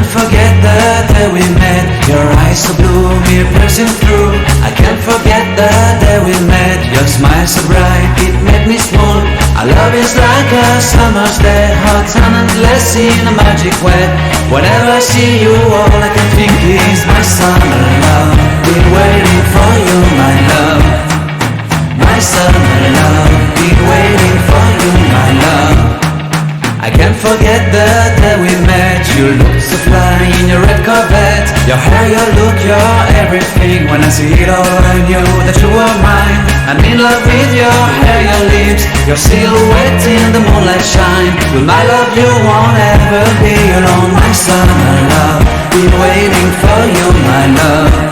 can't forget the day we met. Your eyes so blue, me piercing through. I can't forget the day we met. Your smile so bright, it made me swoon. Our love is like a summer's day, hot and endless in a magic way. Whenever I see you, all I can think is my summer love. Been waiting for you, my love. My summer love. Been waiting for you, my love. I can't forget the day we met. You look so fly in your red Corvette. Your hair, your look, your everything. When I see it all, I knew that you were mine. I'm in love with your hair, your lips, your silhouette in the moonlight shine. With my love you won't ever be alone. My summer love, been waiting for you, my love.